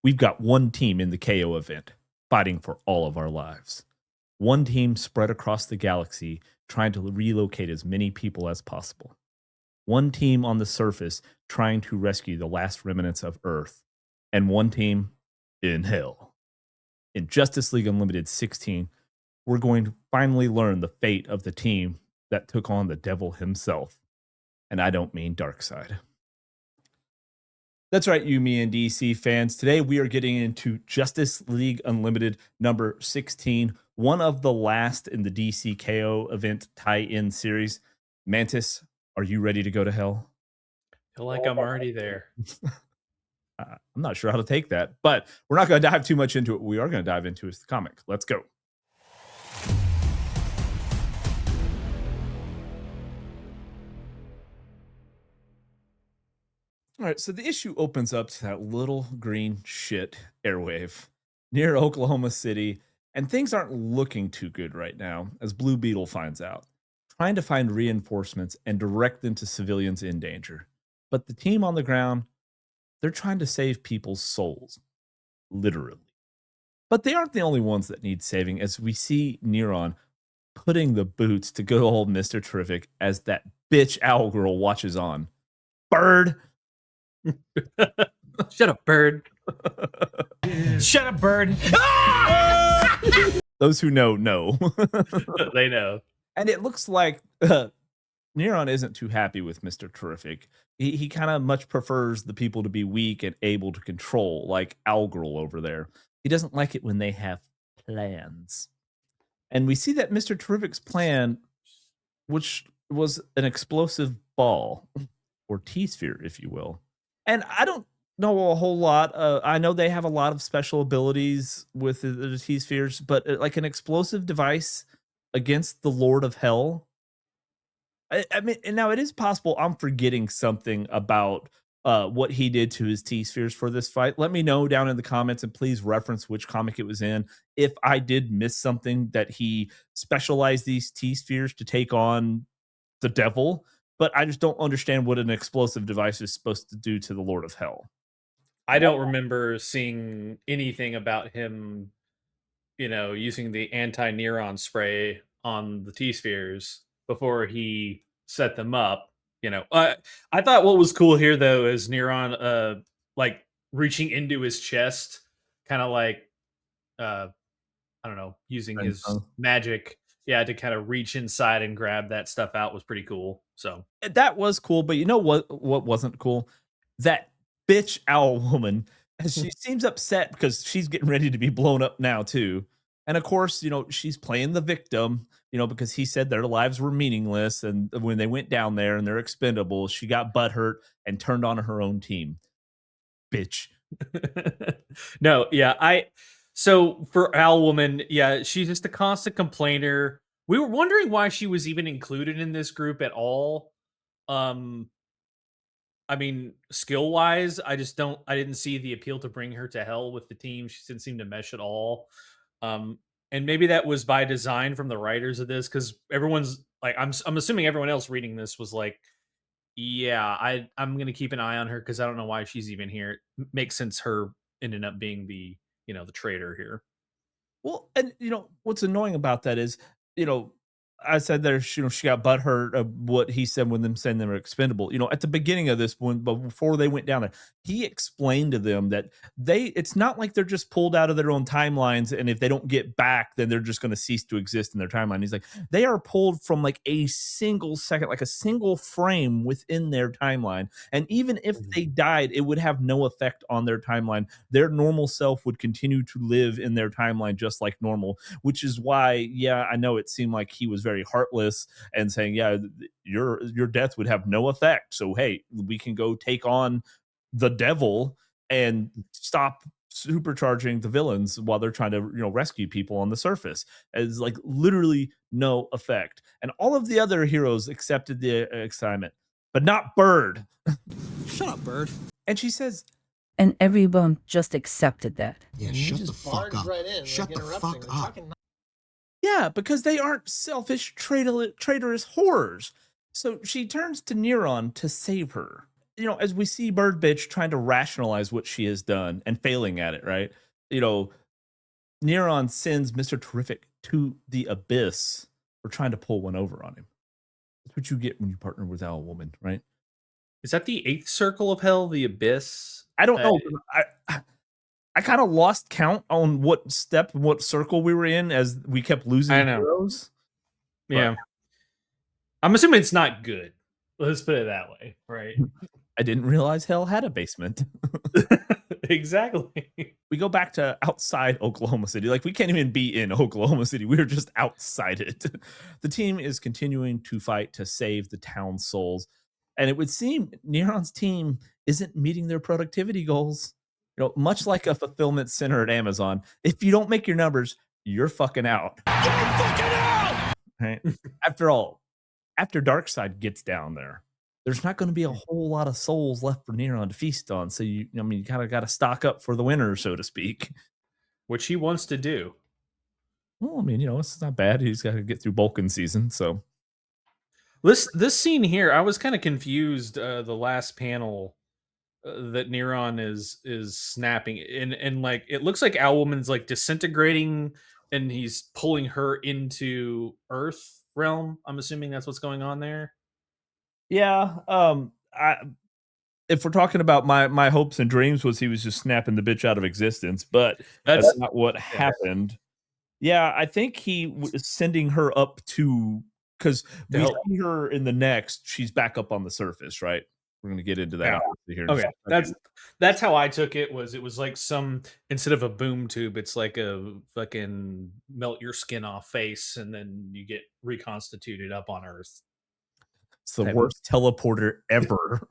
We've got one team in the KO event fighting for all of our lives. One team spread across the galaxy trying to relocate as many people as possible. One team on the surface trying to rescue the last remnants of Earth. And one team in hell. In Justice League Unlimited 16, we're going to finally learn the fate of the team that took on the devil himself. And I don't mean Darkseid. That's right, you, me, and DC fans. Today we are getting into Justice League Unlimited number 16, one of the last in the DC KO event tie-in series. Mantis, are you ready to go to hell? Feel like I'm already there. I'm not sure how to take that, but we're not going to dive too much into it. What we are going to dive into is the comic. Let's go. All right, so the issue opens up to that little green shit airwave near Oklahoma City, and things aren't looking too good right now, as Blue Beetle finds out, trying to find reinforcements and direct them to civilians in danger. But the team on the ground, they're trying to save people's souls, literally. But they aren't the only ones that need saving, as we see Neron putting the boots to good old Mr. Terrific as that bitch owl girl watches on. Bird! Shut up, Bird. Shut up, Bird. Those who know. They know. And it looks like Neron isn't too happy with Mr. Terrific. He kind of much prefers the people to be weak and able to control, like Owlgirl over there. He doesn't like it when they have plans. And we see that Mr. Terrific's plan, which was an explosive ball, or T-sphere, if you will. And I don't know a whole lot. I know they have a lot of special abilities with the T-spheres, but like an explosive device against the Lord of Hell. I mean, and now it is possible I'm forgetting something about what he did to his T-spheres for this fight. Let me know down in the comments, and please reference which comic it was in. If I did miss something that he specialized these T-spheres to take on the devil, but I just don't understand what an explosive device is supposed to do to the Lord of Hell. I don't remember seeing anything about him, using the anti-neuron spray on the T-spheres before he set them up. I thought what was cool here though is Neuron, like reaching into his chest, kind of like, I don't know, using his magic, to kind of reach inside and grab that stuff out was pretty cool. So that was cool, but you know what wasn't cool? That bitch owl woman, as she seems upset because she's getting ready to be blown up now too. And of course, she's playing the victim, because he said their lives were meaningless, and when they went down there and they're expendable, she got butthurt and turned on her own team. Bitch. No, yeah, so for Owl Woman, yeah, she's just a constant complainer. We were wondering why she was even included in this group at all. I mean, skill-wise, I didn't see the appeal to bring her to hell with the team. She didn't seem to mesh at all. And maybe that was by design from the writers of this, because everyone's like, I'm assuming everyone else reading this was like, yeah, I'm gonna keep an eye on her because I don't know why she's even here. It makes sense her ending up being the the traitor here. Well, and what's annoying about that is, I said there, she got butthurt of what he said when them saying they were expendable. At the beginning of this one, but before they went down there, he explained to them that it's not like they're just pulled out of their own timelines, and if they don't get back, then they're just going to cease to exist in their timeline. He's like, they are pulled from like a single second, like a single frame within their timeline. And even if they died, it would have no effect on their timeline. Their normal self would continue to live in their timeline just like normal, which is why, yeah, I know it seemed like he was very heartless and saying, yeah, your death would have no effect, so hey, we can go take on the devil and stop supercharging the villains while they're trying to rescue people on the surface. It's like literally no effect, and all of the other heroes accepted the assignment, but not Bird. Shut up, Bird. And she says, and everyone just accepted that. Yeah, shut the fuck up. Right, shut the fuck up. Yeah, because they aren't selfish, traitorous horrors. So she turns to Neron to save her. as we see Bird Bitch trying to rationalize what she has done and failing at it, right? You know, Neron sends Mr. Terrific to the abyss for trying to pull one over on him. That's what you get when you partner with Owl Woman, right? Is that the 8th circle of hell, the abyss? I don't know. I kind of lost count on what step, what circle we were in as we kept losing heroes. Yeah. I'm assuming it's not good. Let's put it that way, right? I didn't realize hell had a basement. Exactly. We go back to outside Oklahoma City. Like, we can't even be in Oklahoma City. We're just outside it. The team is continuing to fight to save the town's souls. And it would seem Neron's team isn't meeting their productivity goals. Much like a fulfillment center at Amazon, if you don't make your numbers, you're fucking out. You're fucking out! Right? After all, after Darkseid gets down there's not going to be a whole lot of souls left for Neron to feast on. So you kind of got to stock up for the winter, so to speak. Which he wants to do. Well, it's not bad. He's got to get through Vulcan season. So this scene here, I was kind of confused. The last panel that Neron is snapping, and like it looks like Owlwoman's like disintegrating, and he's pulling her into Earth realm. I'm assuming that's what's going on there. Yeah. If we're talking about my hopes and dreams, was he was just snapping the bitch out of existence, but that's not what happened. Yeah, I think he was sending her up because we see her in the next. She's back up on the surface, right? We're gonna get into that here. Okay, that's how I took it. It was like instead of a boom tube, it's like a fucking melt your skin off face, and then you get reconstituted up on Earth. It's the worst teleporter ever.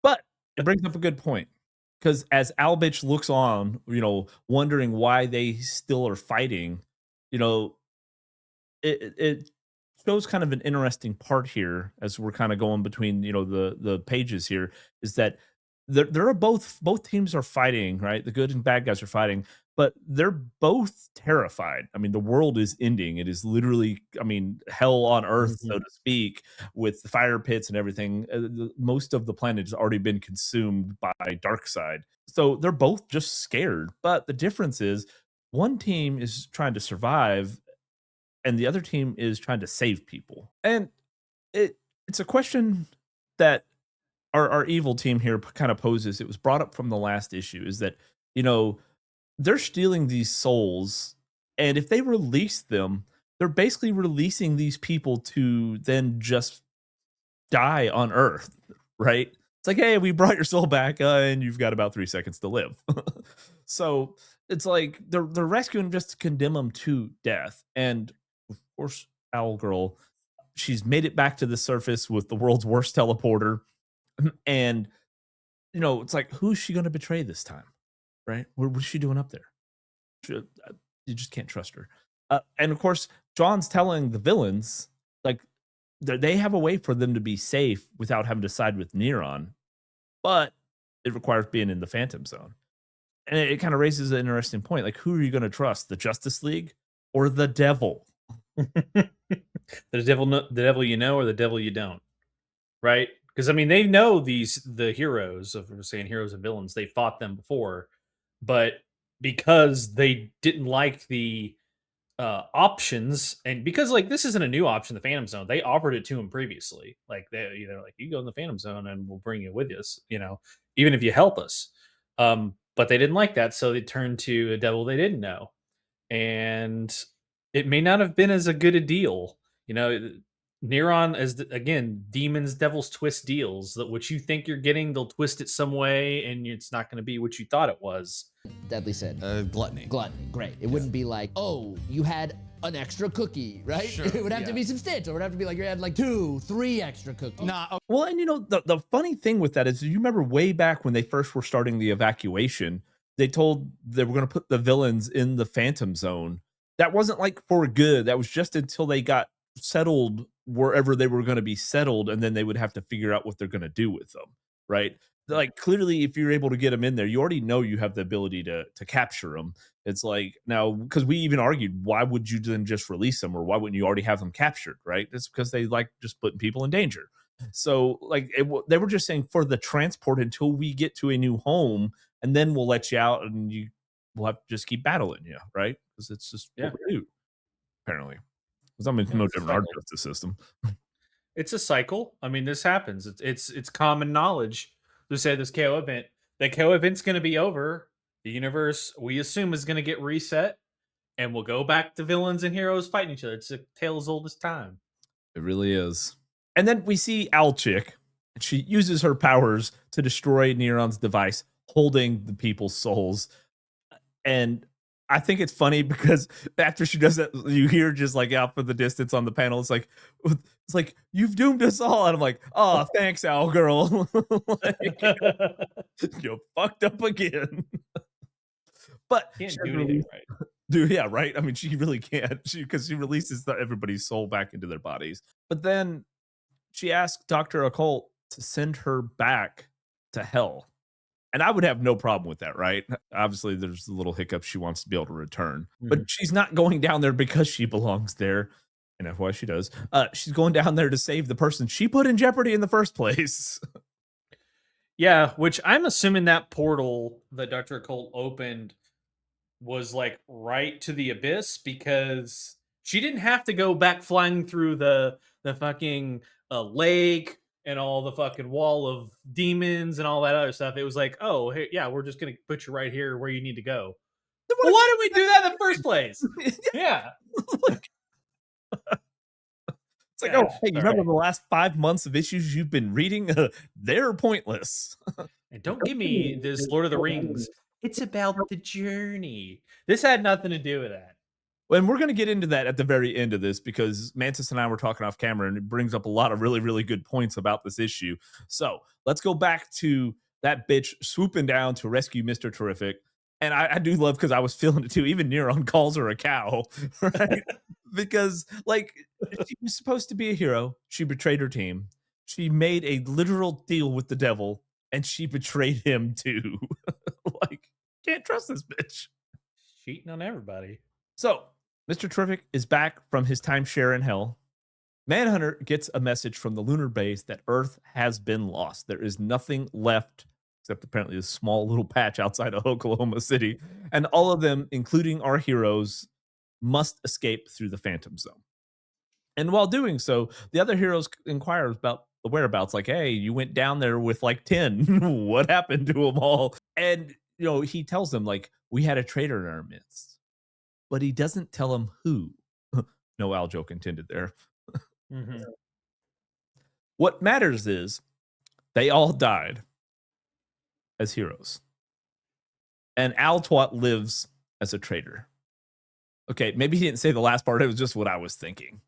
But it brings up a good point, because as Albitch looks on, wondering why they still are fighting, it shows kind of an interesting part here as we're kind of going between the pages here, is that there are both teams are fighting, right? The good and bad guys are fighting, but they're both terrified. The world is ending. It is literally, hell on earth, so to speak, with the fire pits and everything. Most of the planet has already been consumed by Darkseid. So they're both just scared. But the difference is one team is trying to survive and the other team is trying to save people. And it's a question that our evil team here kind of poses. It was brought up from the last issue, is that, they're stealing these souls, and if they release them, they're basically releasing these people to then just die on Earth, right? It's like, hey, we brought your soul back, and you've got about 3 seconds to live. So it's like they're rescuing just to condemn them to death. And of course, Owl Girl, she's made it back to the surface with the world's worst teleporter. And it's like, who's she going to betray this time, right? What is she doing up there? You just can't trust her. And of course, John's telling the villains, like, they have a way for them to be safe without having to side with Neron, but it requires being in the Phantom Zone. And it kind of raises an interesting point, like, who are you going to trust, the Justice League or the devil? The devil you know, or the devil you don't, right? Because they know the heroes, if we're saying heroes and villains, they fought them before, but because they didn't like the options, and because like this isn't a new option, the Phantom Zone, they offered it to him previously. Like they're like, you go in the Phantom Zone and we'll bring you with us, even if you help us. But they didn't like that, so they turned to a devil they didn't know, and it may not have been as a good a deal, Neron, as again, demons, devils twist deals. That what you think you're getting, they'll twist it some way, and it's not going to be what you thought it was. Deadly said. Gluttony. Gluttony, great. It wouldn't be like, oh, you had an extra cookie, right? Sure, It would have to be substantial. It would have to be like you had like 2, 3 extra cookies. Nah. Okay. Well, and the funny thing with that is, you remember way back when they first were starting the evacuation, they told they were going to put the villains in the Phantom Zone. That wasn't like for good. That was just until they got settled wherever they were going to be settled, and then they would have to figure out what they're going to do with them, right? like clearly if you're able to get them in there, you already know you have the ability to capture them. It's like now because we even argued why would you then just release them or why wouldn't you already have them captured, right? It's because they like just putting people in danger. So like they were just saying for the transport until we get to a new home and then we'll let you out and you will have to just keep battling you, right? Because it's just Yeah. what we do apparently. Because I'm no different than our justice system. It's a cycle. I mean, this happens. It's common knowledge to say this KO event. The KO event's going to be over. The universe we assume is going to get reset, and we'll go back to villains and heroes fighting each other. It's a tale as old as time. It really is. And then we see Owl Chick. She uses her powers to destroy Neuron's device, holding the people's souls. And I think it's funny because after she does that, you hear just like out from the distance on the panel, it's like you've doomed us all. And I'm like, oh, thanks, Owl Girl. Like, you fucked up again. But Can't do anything right. Dude, yeah, right. I mean, she really can't. Because she releases everybody's soul back into their bodies. But then she asked Dr. Occult to send her back to hell. And I would have no problem with that, right? Obviously, there's a little hiccup. She wants to be able to return. But she's not going down there because she belongs there. And that's why she does. She's going down there to save the person she put in jeopardy in the first place. Yeah, which I'm assuming that portal that Dr. Occult opened was like right to the abyss because she didn't have to go back flying through the fucking lake and all the fucking wall of demons and all that other stuff. It was like, oh, hey, yeah, we're just gonna put you right here where you need to go. Well, why did we do that in the first place? Yeah. It's like, oh, hey, you remember the last 5 months of issues you've been reading? They're pointless. And don't give me this Lord of the Rings. It's about the journey. This had nothing to do with that. And we're going to get into that at the very end of this because Mantis and I were talking off camera and it brings up a lot of really, really good points about this issue. So let's go back to that bitch swooping down to rescue Mr. Terrific. And I do love because I was feeling it too. Even Neuron calls her a cow, right? Because like she was supposed to be a hero. She betrayed her team. She made a literal deal with the devil and she betrayed him too. Like, can't trust this bitch. Cheating on everybody. So Mr. Terrific is back from his timeshare in hell. Manhunter gets a message from the lunar base that Earth has been lost. There is nothing left except apparently a small little patch outside of Oklahoma City. And all of them, including our heroes, must escape through the Phantom Zone. And while doing so, the other heroes inquire about the whereabouts. Like, hey, you went down there with like 10. What happened to them all? And, he tells them, like, we had a traitor in our midst. But he doesn't tell them who. No Al joke intended there. Mm-hmm. What matters is they all died as heroes. And Al Twat lives as a traitor. Okay, maybe he didn't say the last part. It was just what I was thinking.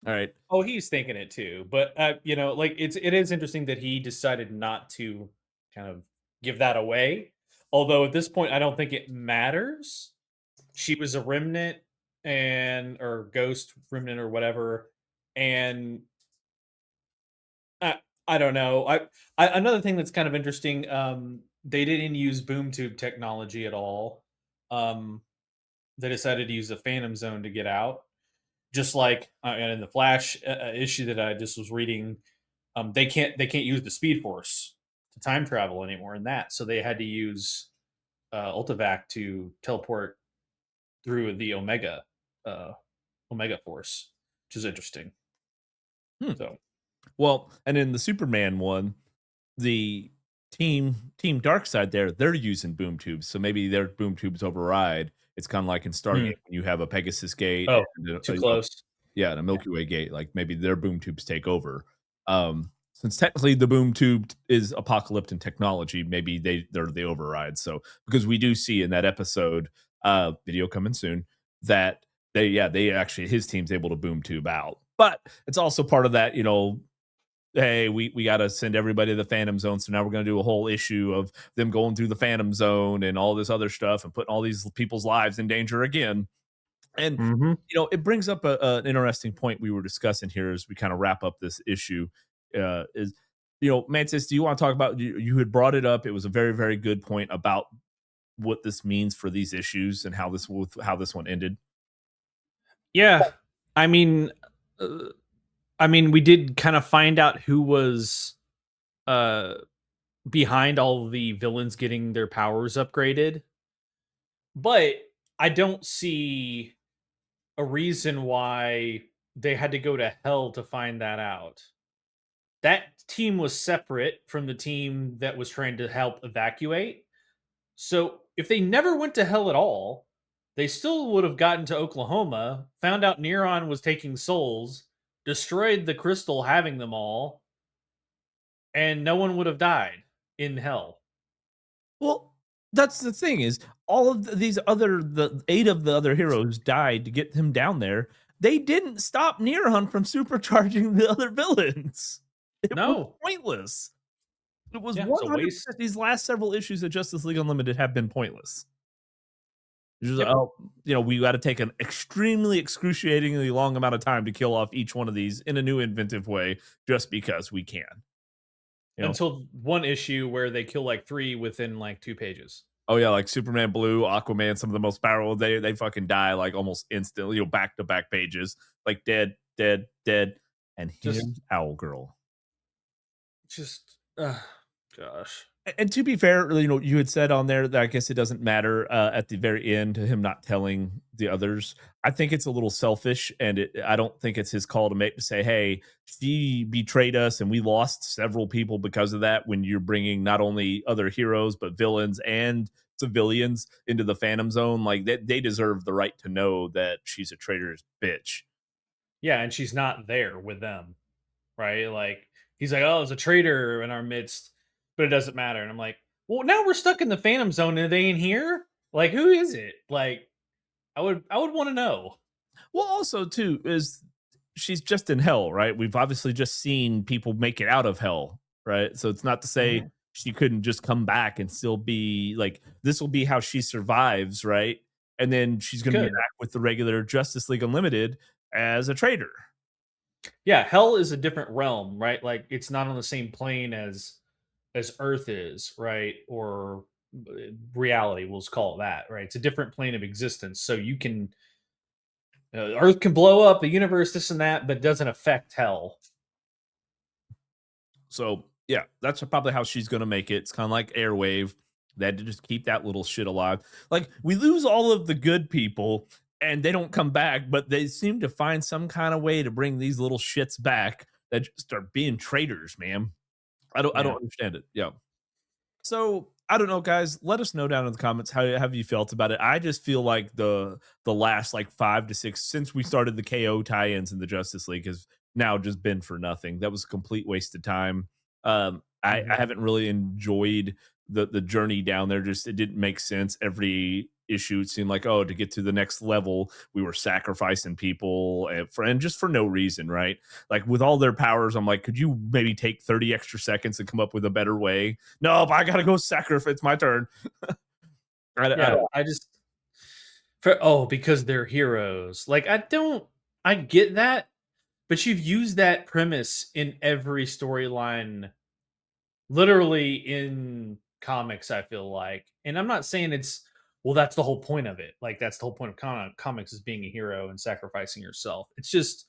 All right. Oh, he's thinking it too. But, like it is interesting that he decided not to kind of give that away. Although at this point, I don't think it matters. She was a remnant or ghost remnant or whatever. And I don't know. I another thing that's kind of interesting, they didn't use boom tube technology at all. They decided to use the Phantom Zone to get out. Just like and in the Flash issue that I just was reading, they can't use the Speed Force to time travel anymore in that, so they had to use Ultivac to teleport through the Omega Force, which is interesting. So, well, and in the Superman one, the team Darkseid they're using boom tubes, so maybe their boom tubes override. It's kind of like in Stargate when you have a Pegasus gate. Oh, too close. Yeah, and a Milky Way gate. Like maybe their boom tubes take over. Since technically the boom tube is apocalyptic technology, maybe they're the override. So because we do see in that episode, video coming soon, that they actually his team's able to boom tube out. But it's also part of that, hey, we got to send everybody to the Phantom Zone. So now we're going to do a whole issue of them going through the Phantom Zone and all this other stuff and putting all these people's lives in danger again. And, it brings up an interesting point we were discussing here as we kind of wrap up this issue is Mantis, do you want to talk about, you had brought it up. It was a very, very good point about what this means for these issues and how this one ended. Yeah. I mean, we did kind of find out who was uh behind all of the villains getting their powers upgraded, but I don't see a reason why they had to go to hell to find that out. That team was separate from the team that was trying to help evacuate. So if they never went to hell at all, they still would have gotten to Oklahoma, found out Neron was taking souls, destroyed the crystal having them all, and no one would have died in hell. Well, that's the thing, is all of the 8 of the other heroes died to get him down there. They didn't stop Neron from supercharging the other villains. It was No. pointless. It was Yeah, it's a 100%. waste. These last several issues of Justice League Unlimited have been pointless. It's just, Yep. we got to take an extremely excruciatingly long amount of time to kill off each one of these in a new inventive way just because we can. Until one issue where they kill like 3 within like 2 pages. Oh yeah, like Superman Blue, Aquaman, some of the most powerful, they fucking die like almost instantly, back to back pages, like dead, dead, dead, and here's Owl Girl. Just, gosh. And to be fair, you had said on there that I guess it doesn't matter at the very end to him not telling the others. I think it's a little selfish, and I don't think it's his call to say, "Hey, she betrayed us, and we lost several people because of that." When you're bringing not only other heroes but villains and civilians into the Phantom Zone, like they deserve the right to know that she's a traitorous bitch. Yeah, and she's not there with them, right? Like, he's like, "Oh, there's a traitor in our midst," but it doesn't matter. And I'm like, well, now we're stuck in the Phantom Zone and they ain't here. Like, who is it? Like, I would want to know. Well, also too is she's just in hell, right? We've obviously just seen people make it out of hell, right? So it's not to say she couldn't just come back and still be like, this will be how she survives, right? And then she's going to be back with the regular Justice League Unlimited as a traitor. Yeah, hell is a different realm, right? Like, it's not on the same plane as Earth is, right? Or reality, we'll just call it that, right? It's a different plane of existence. So you can Earth can blow up, the universe, this and that, but it doesn't affect hell. So yeah, that's probably how she's gonna make it. It's kind of like Airwave. They had to just keep that little shit alive. Like, we lose all of the good people and they don't come back, but they seem to find some kind of way to bring these little shits back that just are being traitors, man. I don't understand it. Yeah. So I don't know, guys. Let us know down in the comments how have you felt about it. I just feel like the last like 5 to 6 since we started the KO tie-ins in the Justice League has now just been for nothing. That was a complete waste of time. I haven't really enjoyed the journey down there. Just it didn't make sense. Every issue it seemed like, oh, to get to the next level we were sacrificing people and just for no reason, right? Like, with all their powers, I'm like, could you maybe take 30 extra seconds and come up with a better way? No, but I gotta go sacrifice. It's my turn. Because they're heroes. Like, I get that, but you've used that premise in every storyline, literally in comics, I feel like. And I'm not saying that's the whole point of it. Like, that's the whole point of comics, is being a hero and sacrificing yourself. It's just,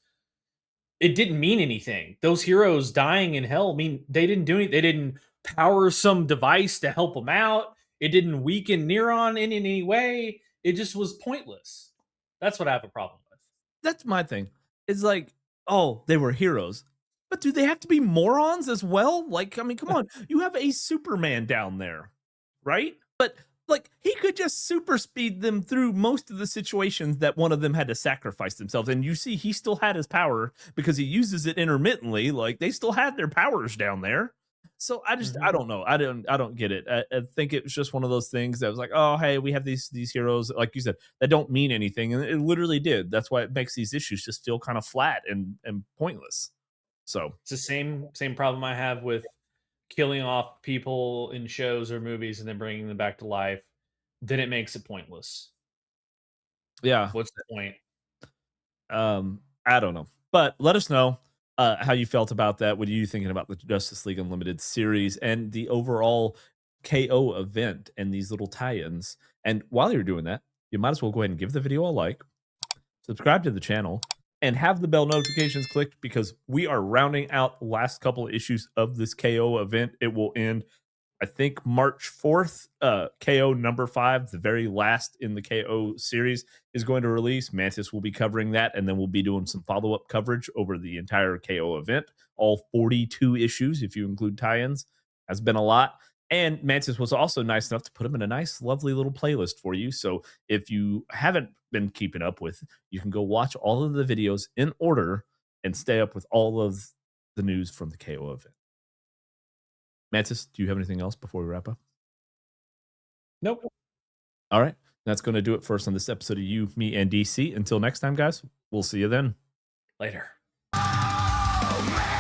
it didn't mean anything. Those heroes dying in hell they didn't do anything. They didn't power some device to help them out. It didn't weaken Neron in any way. It just was pointless. That's what I have a problem with. That's my thing. It's like, oh, they were heroes. But do they have to be morons as well? Like, I mean, come on. You have a Superman down there, right? But like, he could just super speed them through most of the situations that one of them had to sacrifice themselves. And you see, he still had his power because he uses it intermittently. Like, they still had their powers down there. So I don't know. I don't get it. I think it was just one of those things that was like, oh, hey, we have these heroes, like you said, that don't mean anything. And it literally did. That's why it makes these issues just feel kind of flat and pointless. So it's the same problem I have with killing off people in shows or movies and then bringing them back to life. Then it makes it pointless. Yeah. What's the point? I don't know. But let us know. how you felt about that. What are you thinking about the Justice League Unlimited series and the overall KO event and these little tie-ins? And while you're doing that, you might as well go ahead and give the video a like, subscribe to the channel, and have the bell notifications clicked because we are rounding out the last couple of issues of this KO event. It will end, I think, March 4th. KO number 5, the very last in the KO series, is going to release. Mantis will be covering that, and then we'll be doing some follow-up coverage over the entire KO event. All 42 issues, if you include tie-ins, has been a lot. And Mantis was also nice enough to put them in a nice, lovely little playlist for you. So if you haven't been keeping up with, you can go watch all of the videos in order and stay up with all of the news from the KO event. Mantis, do you have anything else before we wrap up? Nope. All right. That's going to do it for us on this episode of You, Me, and DC. Until next time, guys, we'll see you then. Later. Oh, man.